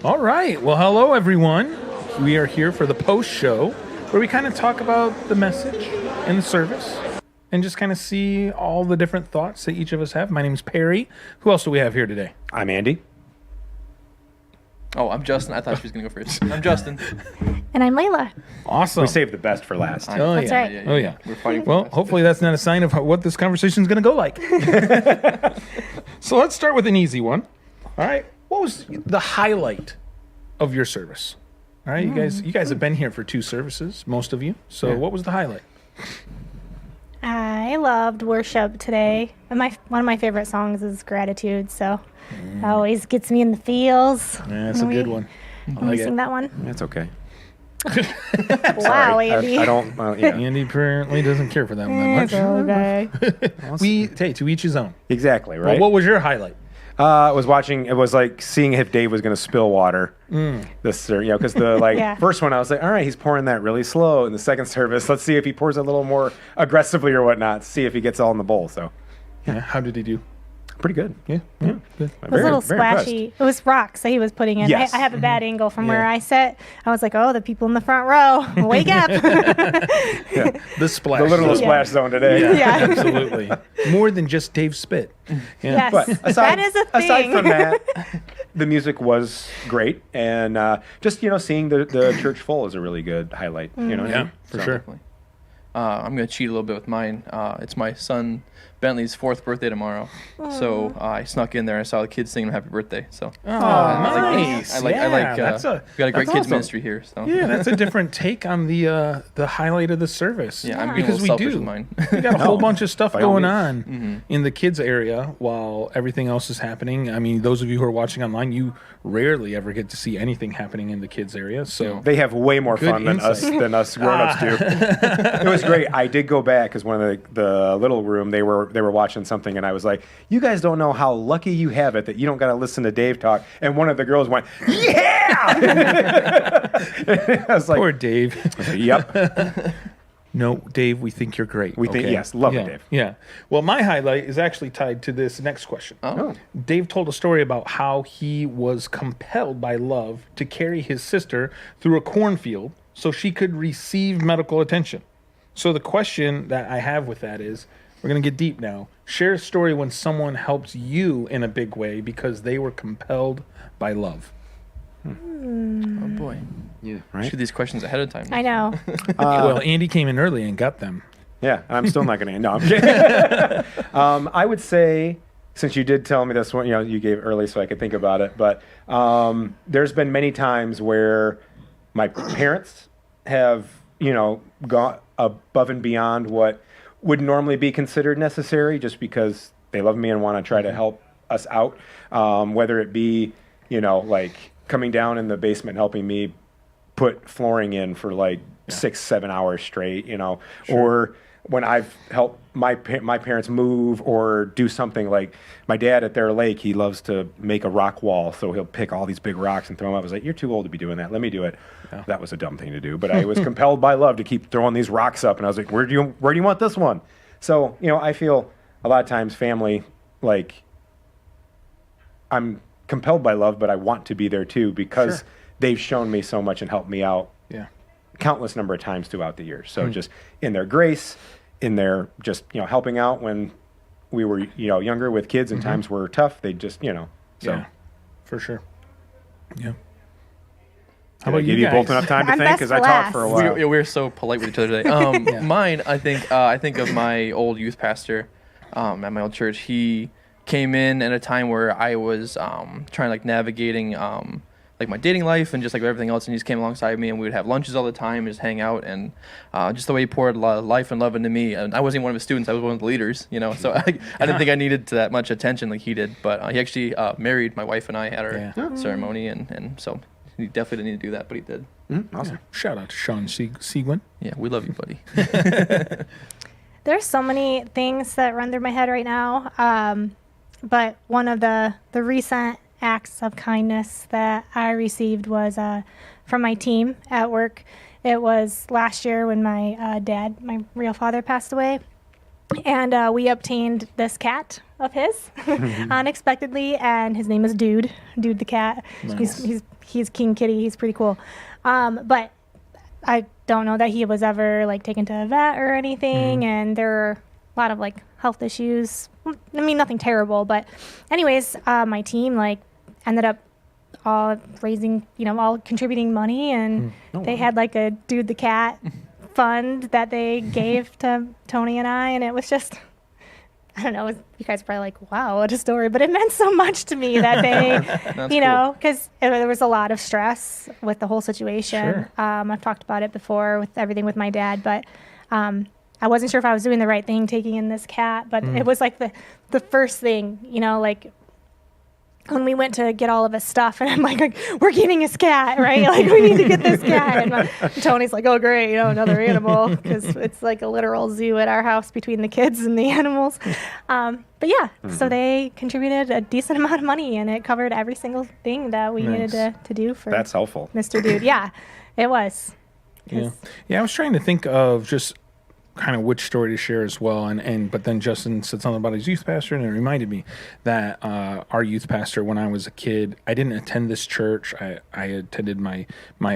All right. Well, hello, everyone. We are here for the post show where we kind of talk about the message and the service and just kind of see all the different thoughts that each of us have. My name's Perry. Who else do we have here today? I'm Andy. Oh, I'm Justin. I thought she was going to go first. I'm Justin. And I'm Layla. Awesome. We saved the best for last. Oh, That's yeah. right. Oh, yeah. We're fighting for Well, the best. hopefully that's not a sign of what this conversation is going to go like. So let's start with an easy one. All right. What was the highlight of your service? All right. You guys have been here for 2 services, most of you. So Yeah. what was the highlight? I loved worship today. And one of my favorite songs is Gratitude, so it always gets me in the feels. Yeah, that's a good one. I Can we like sing it. that one? That's okay. Wow, Andy. I don't. Yeah. Andy apparently doesn't care for that one that It's much. okay. Hey, to each his own. Exactly Well, right. what was your highlight? I was watching. It was like seeing if Dave was going to spill water. This, because the Yeah. first one, I was like, all right, he's pouring that really slow. In the second service, let's see if he pours a little more aggressively or whatnot. See if he gets all in the bowl. So, Yeah, how did he do? pretty good. Yeah, yeah, good. It was a little splashy. It was rocks that he was putting in. Yes. I have a bad angle from where Yeah. I sit. I was like, oh, the people in the front row, wake up. The splash. The little zone. splash zone today. Yeah. Absolutely. More than just Dave's spit. Yeah. Yes, But aside, that is a aside thing. from that, the music was great, and just seeing the church full is a really good highlight. You know, what I Yeah, mean? for So- sure. Definitely. I'm going to cheat a little bit with mine. It's my son Bentley's 4th birthday tomorrow. So I snuck in there and I saw the kids singing happy birthday. So Oh, nice. I like that's a, we got a great that's kids awesome. ministry here. So Yeah, that's a different take on the highlight of the service. yeah, I'm being because a we little selfish do. with mine. We got a whole bunch of stuff by all going means. on in the kids area while everything else is happening. I mean, those of you who are watching online, you rarely ever get to see anything happening in the kids area. So They have way more Good fun than insight. us grown-ups do. It was great. I did go back because one of the little room they were watching something, and I was like, "You guys don't know how lucky you have it that you don't got to listen to Dave talk." And one of the girls went, "Yeah!" I was like, poor Dave. "Yep." No, Dave, we think you're great. We think- okay? yes, love it, yeah, Dave. Yeah. Well, my highlight is actually tied to this next question. Oh. Dave told a story about how he was compelled by love to carry his sister through a cornfield so she could receive medical attention. So the question that I have with that is, we're going to get deep now. Share a story when someone helped you in a big way because they were compelled by love. Oh boy. Yeah, Shoot right. these questions ahead of time. I know. Well, Andy came in early and got them. Yeah, I'm still not going to. No, I'm kidding. I would say, since you did tell me this one, you gave it early so I could think about it. But there's been many times where my parents have, gone above and beyond what would normally be considered necessary, just because they love me and want to try to help us out. Whether it be, like coming down in the basement helping me put flooring in for like 6-7 hours straight, or when I've helped my parents move or do something. Like my dad at their lake, he loves to make a rock wall, so he'll pick all these big rocks and throw them up. I was like, "You're too old to be doing that. Let me do it." Yeah. That was a dumb thing to do, but I was compelled by love to keep throwing these rocks up, and I was like, where do you want this one?" So I feel a lot of times family, like, I'm compelled by love, but I want to be there too because Sure. they've shown me so much and helped me out Yeah. countless number of times throughout the years. So just in their grace, in their just helping out when we were younger with kids and times were tough, they just so. Yeah, for sure. Yeah. How about you give you guys? both enough time to I'm think? best Because I for talked for a last. while. We're so polite with each other today. Mine, I think of my old youth pastor at my old church. He came in at a time where I was trying navigating like my dating life and just like everything else, and he just came alongside me, and we would have lunches all the time and just hang out, and just the way he poured a lot of life and love into me. And I wasn't even one of his students; I was one of the leaders, So I didn't think I needed that much attention like he did. But he actually married my wife and I at our ceremony, and so he definitely didn't need to do that, but he did. Awesome. Shout out to Sean Seguin. Yeah, we love you, buddy. There's so many things that run through my head right now. But one of the recent acts of kindness that I received was from my team at work. It was last year when my dad, my real father, passed away. And we obtained this cat of his unexpectedly, and his name is Dude the cat. Nice. He's King Kitty. He's pretty cool. But I don't know that he was ever like taken to a vet or anything, and there are a lot of like health issues. I mean, nothing terrible, but anyways, my team like ended up all raising, all contributing money, and they had like a Dude the cat fund that they gave to Tony and I, and it was just, I don't know, you guys are probably like, wow, what a story, but it meant so much to me that they, because there was a lot of stress with the whole situation. Sure. I've talked about it before with everything with my dad, but I wasn't sure if I was doing the right thing taking in this cat, but it was like the first thing, like when we went to get all of his stuff, and I'm like, we're getting his cat, right? Like, we need to get this cat. And Tony's like, oh, great, another animal, because it's like a literal zoo at our house between the kids and the animals. But yeah, so they contributed a decent amount of money, and it covered every single thing that we needed to do for That's helpful. Mr. Dude. Yeah, it was. Yeah. I was trying to think of just kind of which story to share as well, but then Justin said something about his youth pastor, and it reminded me that our youth pastor, when I was a kid, I didn't attend this church. I attended my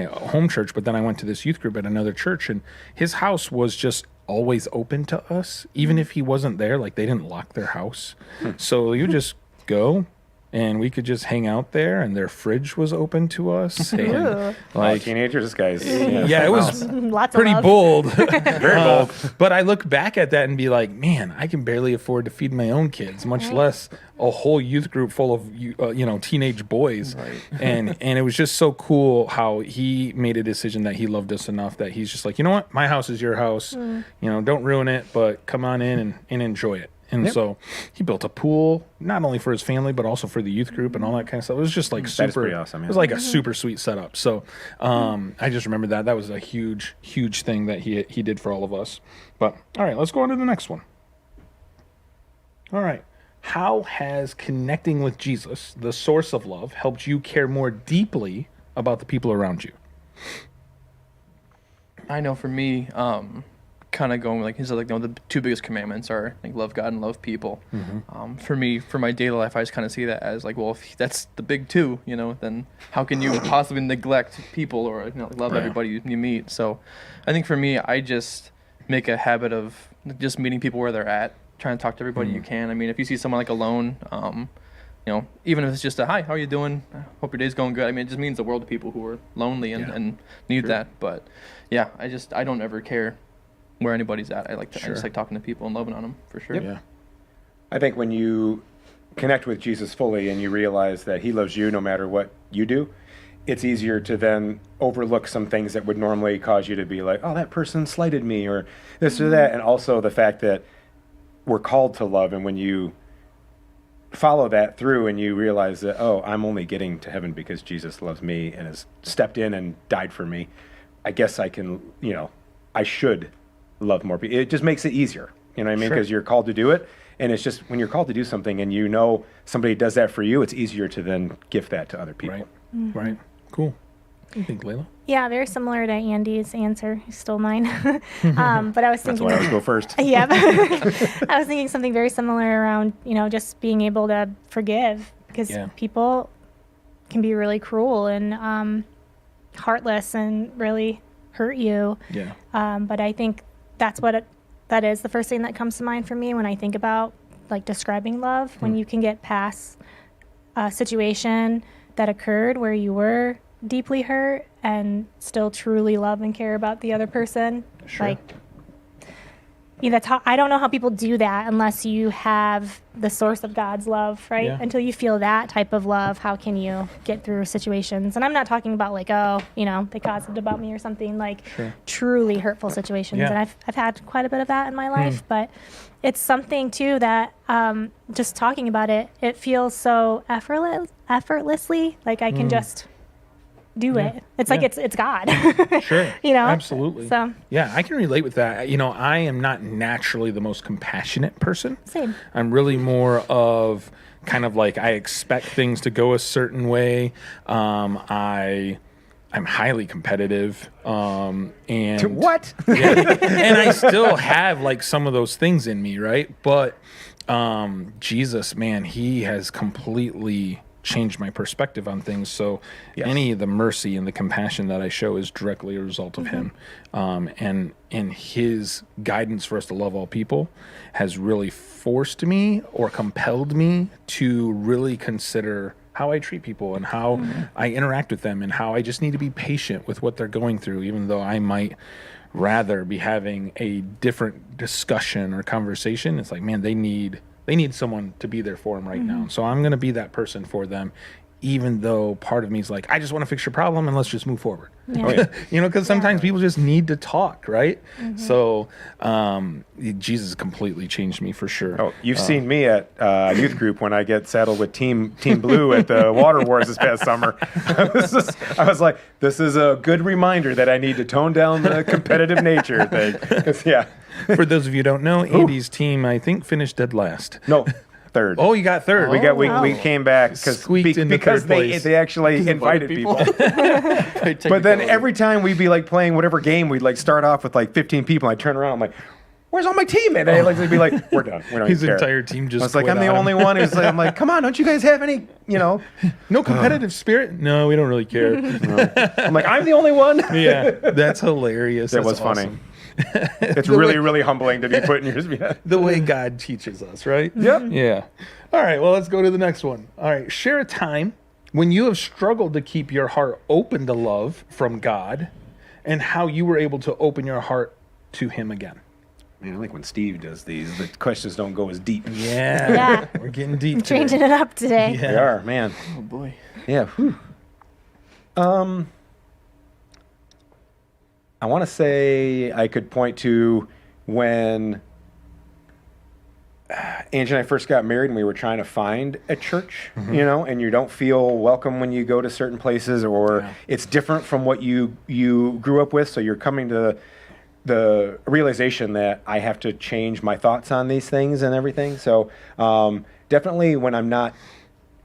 home church, but then I went to this youth group at another church, and his house was just always open to us, even if he wasn't there. Like, they didn't lock their house, so you just go. And we could just hang out there, and their fridge was open to us. And Like teenagers, guys. yeah, it was Lots pretty of love. bold. Very bold. But I look back at that and be like, man, I can barely afford to feed my own kids, much less a whole youth group full of teenage boys. Right. And it was just so cool how he made a decision that he loved us enough that he's just like, you know what, my house is your house. Don't ruin it, but come on in and enjoy it. And so he built a pool, not only for his family, but also for the youth group and all that kind of stuff. It was just like super, That is pretty awesome, yeah. It was like a super sweet setup. So I just remember that. That was a huge, huge thing that he did for all of us. But all right, let's go on to the next one. All right. How has connecting with Jesus, the source of love, helped you care more deeply about the people around you? I know for me, kind of going like the two biggest commandments are like love God and love people. For me, for my daily life, I just kind of see that as like, well, if that's the big two, then how can you possibly neglect people or love everybody you meet? So I think for me, I just make a habit of just meeting people where they're at, trying to talk to everybody you can. I mean, if you see someone like alone, even if it's just a hi, how are you doing? Hope your day's going good. I mean, it just means the world to people who are lonely and need that. But yeah, I don't ever care where anybody's at. I just like talking to people and loving on them for sure. Yep. Yeah. I think when you connect with Jesus fully and you realize that he loves you no matter what you do, it's easier to then overlook some things that would normally cause you to be like, oh, that person slighted me or this or that. And also the fact that we're called to love. And when you follow that through and you realize that, oh, I'm only getting to heaven because Jesus loves me and has stepped in and died for me, I guess I can, I should love more people. It just makes it easier. You know what I mean? Because you're called to do it. And it's just when you're called to do something and somebody does that for you, it's easier to then gift that to other people. Right. Right. Cool. What do you think, Layla? Yeah, very similar to Andy's answer. He stole mine. But I was That's thinking. why I always go first. Yeah. I was thinking something very similar around, just being able to forgive, because people can be really cruel and heartless and really hurt you. Yeah. But I think that's that is the first thing that comes to mind for me when I think about like describing love, when you can get past a situation that occurred where you were deeply hurt and still truly love and care about the other person. Sure. Like, that's how, I don't know how people do that unless you have the source of God's love, right? Yeah. Until you feel that type of love, how can you get through situations? And I'm not talking about like, they gossiped about me or something, like truly hurtful situations. Yeah. And I've had quite a bit of that in my life, but it's something too that just talking about it, it feels so effortlessly, like I can just do it. It's like it's God. Sure. Absolutely. So yeah, I can relate with that. I am not naturally the most compassionate person. Same. I'm really more of kind of like I expect things to go a certain way. I I'm highly competitive. And What? yeah, and I still have like some of those things in me, right? But Jesus, man, he has completely changed my perspective on things. So any of the mercy and the compassion that I show is directly a result of him. And his guidance for us to love all people has really forced me or compelled me to really consider how I treat people and how I interact with them and how I just need to be patient with what they're going through, even though I might rather be having a different discussion or conversation. It's like, man, they need someone to be there for them right now. So I'm going to be that person for them, even though part of me is like, I just want to fix your problem and let's just move forward. Yeah. Because sometimes people just need to talk, right? So Jesus completely changed me for sure. Oh, you've seen me at youth group when I get saddled with Team Blue at the Water Wars this past summer. I was like, this is a good reminder that I need to tone down the competitive nature thing. 'Cause, yeah. For those of you who don't know, Andy's team, I think, finished dead last. No, third. Oh, you got third. We came back Squeaked into because third place. they actually invited people. But then every time we'd be like playing whatever game, we'd like start off with like 15 people. And I turn around, I'm like, where's all my team? And they'd be like, we're done. We don't His even care. entire team just I was like, quit I'm the on only him. one who's like, I'm like, come on, don't you guys have any, No competitive spirit? No, we don't really care. I'm like, I'm the only one. Yeah, that's hilarious. That That's was funny. awesome. It's really, really humbling to be put in your. The way God teaches us, right? Yep. Yeah. All right, well, let's go to the next one. All right, share a time when you have struggled to keep your heart open to love from God and how you were able to open your heart to him again. Man, I like when Steve does these. The questions don't go as deep. Yeah. We're getting deep today. Changing it up today. Yeah. They are, man. Oh boy. Yeah. Whew. I want to say I could point to when Angie and I first got married and we were trying to find a church, and you don't feel welcome when you go to certain places, or it's different from what you grew up with. So you're coming to the realization that I have to change my thoughts on these things and everything. So definitely when I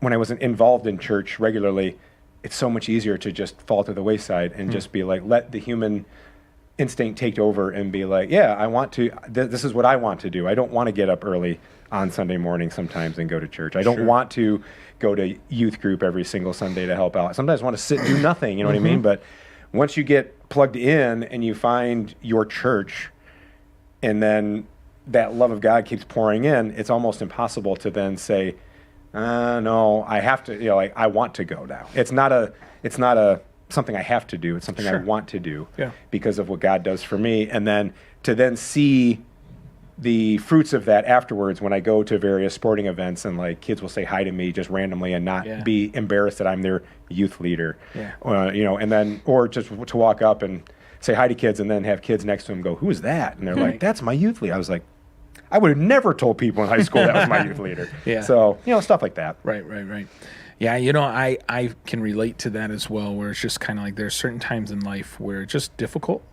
wasn't involved in church regularly, it's so much easier to just fall to the wayside and just be like, let the human instinct take over and be like, yeah, I want to, this is what I want to do. I don't want to get up early on Sunday morning sometimes and go to church. I don't want to go to youth group every single Sunday to help out. Sometimes I want to sit and do nothing, you know what I mean? But once you get plugged in and you find your church and then that love of God keeps pouring in, it's almost impossible to then say, no, I have to, I want to go now. It's not a something I have to do. It's something I want to do because of what God does for me. And then to then see the fruits of that afterwards when I go to various sporting events and like kids will say hi to me just randomly and not be embarrassed that I'm their youth leader, and then, or just to walk up and say hi to kids and then have kids next to them go, who is that? And they're like, that's my youth leader. I was like, I would have never told people in high school that was my youth leader. So, stuff like that. Right. Yeah, I can relate to that as well, where it's just kind of like there's certain times in life where it's just difficult.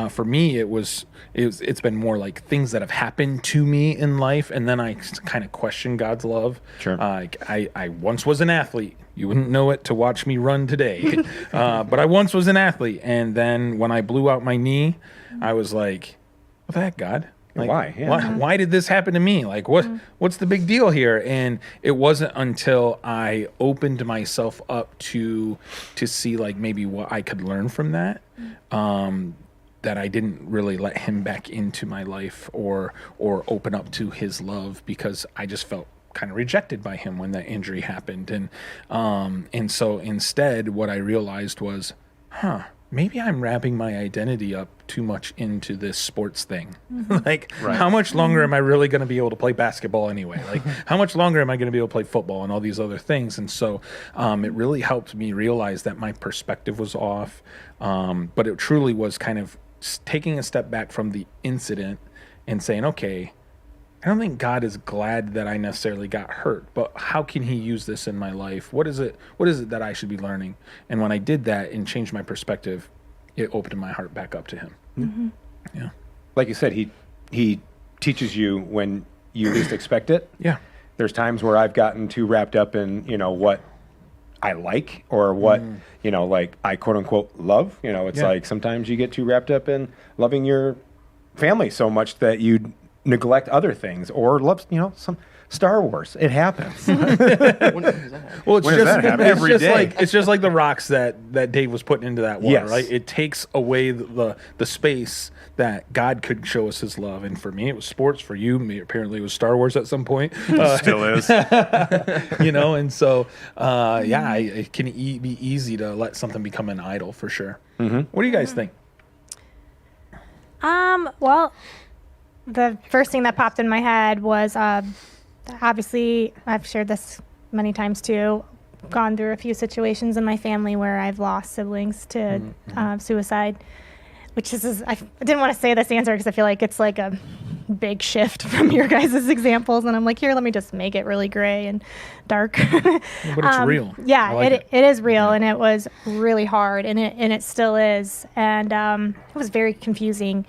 For me, it's been more like things that have happened to me in life, and then I kind of question God's love. Sure. I once was an athlete. You wouldn't know it to watch me run today, but I once was an athlete, and then when I blew out my knee, I was like, "What the heck, God? Like, why? Yeah. Why did this happen to me? Like, what's the big deal here?" And it wasn't until I opened myself up to see like maybe what I could learn from that, that I didn't really let him back into my life or open up to his love, because I just felt kind of rejected by him when that injury happened. And so instead what I realized was, maybe I'm wrapping my identity up too much into this sports thing. How much longer am I really going to be able to play basketball anyway? Like, how much longer am I going to be able to play football and all these other things? And so it really helped me realize that my perspective was off. But it truly was kind of taking a step back from the incident and saying, okay, I don't think God is glad that I necessarily got hurt, but how can he use this in my life? What is it that I should be learning? And when I did that and changed my perspective, it opened my heart back up to him. Mm-hmm. Yeah. Like you said, he teaches you when you least expect it. Yeah. There's times where I've gotten too wrapped up in, what I like or what, like I quote unquote love. It's like sometimes you get too wrapped up in loving your family so much that you neglect other things or love, some Star Wars. It happens. When does that happen? Well, it's When does just that happen? it's Every just day. like it's just like the rocks that Dave was putting into that water, Yes. right? It takes away the space that God could show us His love. And for me, it was sports. For you, apparently, it was Star Wars at some point. Still is. And so it can be easy to let something become an idol for sure. What do you guys think? Well, the first thing that popped in my head was obviously I've shared this many times too. Gone through a few situations in my family where I've lost siblings to suicide, which is I didn't want to say this answer because I feel like it's like a big shift from your guys' examples, and I'm like, here, let me just make it really gray and dark. But it's real. Yeah, I like it is real, and it was really hard, and it still is, and it was very confusing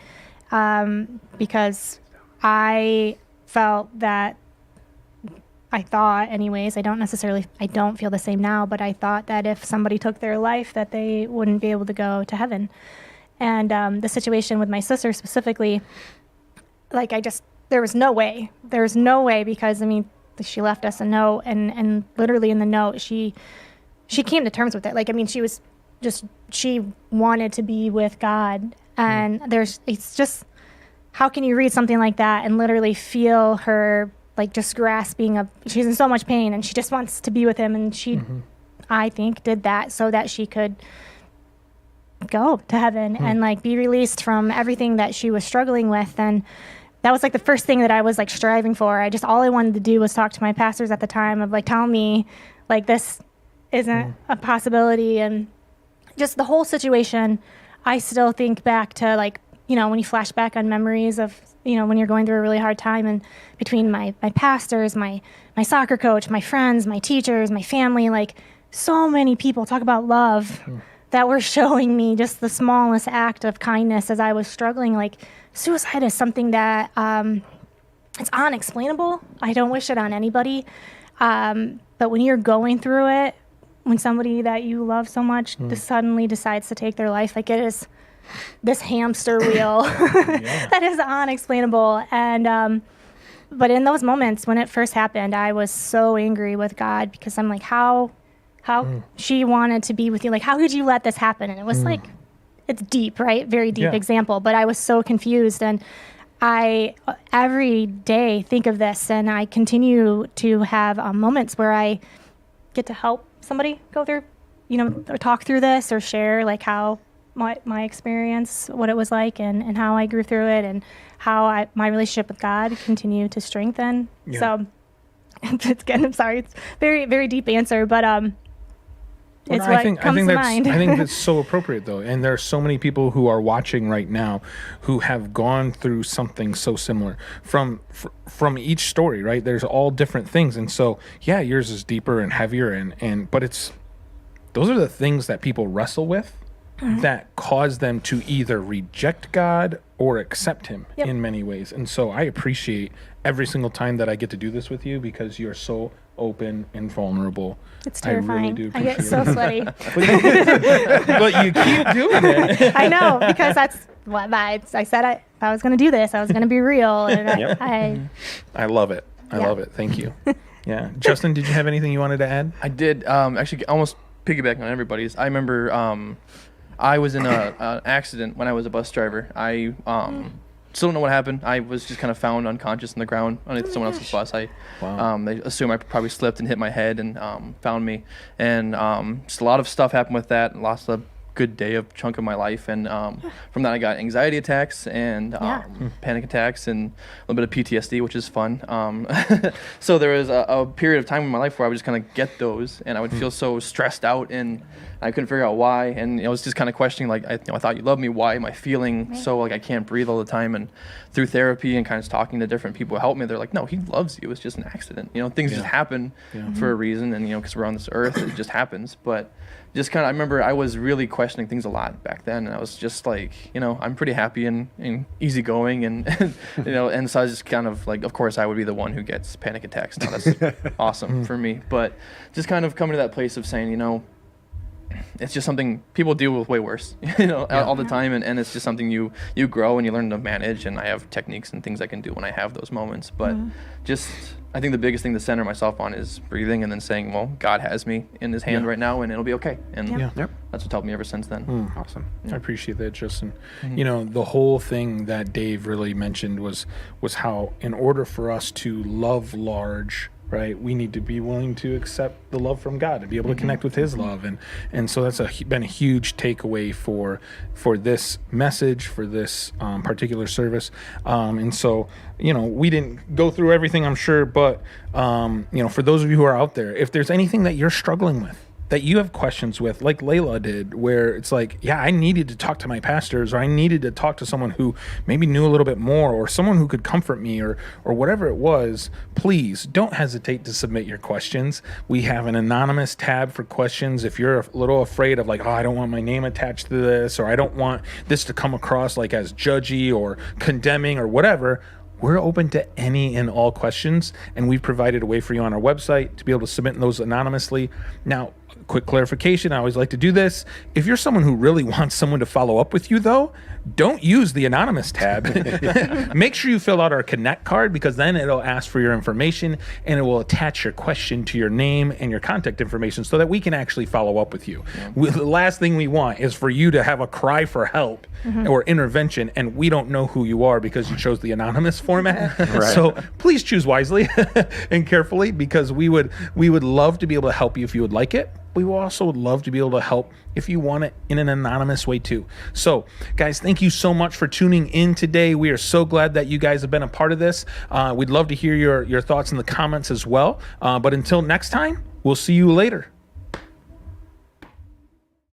because I felt that. I thought anyways, I don't feel the same now, but I thought that if somebody took their life that they wouldn't be able to go to heaven. And the situation with my sister specifically, like there was no way because she left us a note and literally in the note, she came to terms with it. Like, she wanted to be with God, and it's just, how can you read something like that and literally feel her like just grasping she's in so much pain and she just wants to be with him, and she I think did that so that she could go to heaven and like be released from everything that she was struggling with. And that was like the first thing that I was like striving for. All I wanted to do was talk to my pastors at the time of like, tell me like this isn't a possibility. And just the whole situation, I still think back to like, when you flash back on memories of, when you're going through a really hard time, and between my pastors, my soccer coach, my friends, my teachers, my family, like so many people talk about love that were showing me just the smallest act of kindness as I was struggling. Like, suicide is something that it's unexplainable. I don't wish it on anybody. But when you're going through it, when somebody that you love so much just suddenly decides to take their life, like, it is this hamster wheel that is unexplainable. And but in those moments when it first happened, I was so angry with God because I'm like, how she wanted to be with you, like, how could you let this happen? And it was like, it's deep, right? Very deep example, but I was so confused. And I every day think of this, and I continue to have moments where I get to help somebody go through, or talk through this, or share like how my experience, what it was like, and how I grew through it, and how my relationship with God continued to strengthen. So I'm sorry, it's very, very deep answer, but it's what comes to mind. I think that's so appropriate though. And there are so many people who are watching right now who have gone through something so similar from each story, right? There's all different things. And so, yours is deeper and heavier but those are the things that people wrestle with that cause them to either reject God or accept him in many ways. And so I appreciate every single time that I get to do this with you because you're so open and vulnerable. It's terrifying. I really do I appreciate get so sweaty. But you keep doing it. I know, because that's what I said. If I was going to do this, I was going to be real. And I love it. I love it. Thank you. Yeah. Justin, did you have anything you wanted to add? I did. Actually, almost piggybacking on everybody's. I remember I was in an accident when I was a bus driver. I still don't know what happened. I was just kind of found unconscious on the ground underneath someone else's bus. They assume I probably slipped and hit my head and found me. And just a lot of stuff happened with that. Lost a good chunk of my life. And from that, I got anxiety attacks and panic attacks and a little bit of PTSD, which is fun. So there was a period of time in my life where I would just kind of get those, and I would feel so stressed out and I couldn't figure out why, and I was just kind of questioning, like, I thought you loved me. Why am I feeling so like I can't breathe all the time? And through therapy and kind of talking to different people who helped me, they're like, no, he loves you. It's just an accident. Things just happen for a reason, and because we're on this earth, it just happens. But just kind of, I remember I was really questioning things a lot back then, and I was just like, I'm pretty happy and easygoing, and and so I was just kind of like, of course I would be the one who gets panic attacks. Now that's awesome for me, but just kind of coming to that place of saying, it's just something people deal with way worse, all the time, and it's just something you grow and you learn to manage. And I have techniques and things I can do when I have those moments, but just I think the biggest thing to center myself on is breathing, and then saying, well, God has me in his hand right now, and it'll be okay. And that's what's helped me ever since then. Awesome. I appreciate that, Justin. The whole thing that Dave really mentioned was how, in order for us to love large, right, we need to be willing to accept the love from God, to be able to connect with his love. And so that's been a huge takeaway for this message, for this particular service. And so, we didn't go through everything, I'm sure, but, for those of you who are out there, if there's anything that you're struggling with, that you have questions with, like Layla did, where it's like, yeah, I needed to talk to my pastors, or I needed to talk to someone who maybe knew a little bit more, or someone who could comfort me, or whatever it was, please don't hesitate to submit your questions. We have an anonymous tab for questions. If you're a little afraid of like, oh, I don't want my name attached to this, or I don't want this to come across like as judgy or condemning or whatever, we're open to any and all questions, and we've provided a way for you on our website to be able to submit those anonymously. Now, quick clarification, I always like to do this. If you're someone who really wants someone to follow up with you, though, don't use the anonymous tab. Make sure you fill out our Connect card, because then it'll ask for your information, and it will attach your question to your name and your contact information so that we can actually follow up with you. The last thing we want is for you to have a cry for help or intervention, and we don't know who you are because you chose the anonymous format. Right. So please choose wisely and carefully, because we would love to be able to help you if you would like it. We will also love to be able to help if you want it in an anonymous way too. So, guys, thank you so much for tuning in today. We are so glad that you guys have been a part of this. We'd love to hear your thoughts in the comments as well. But until next time, we'll see you later.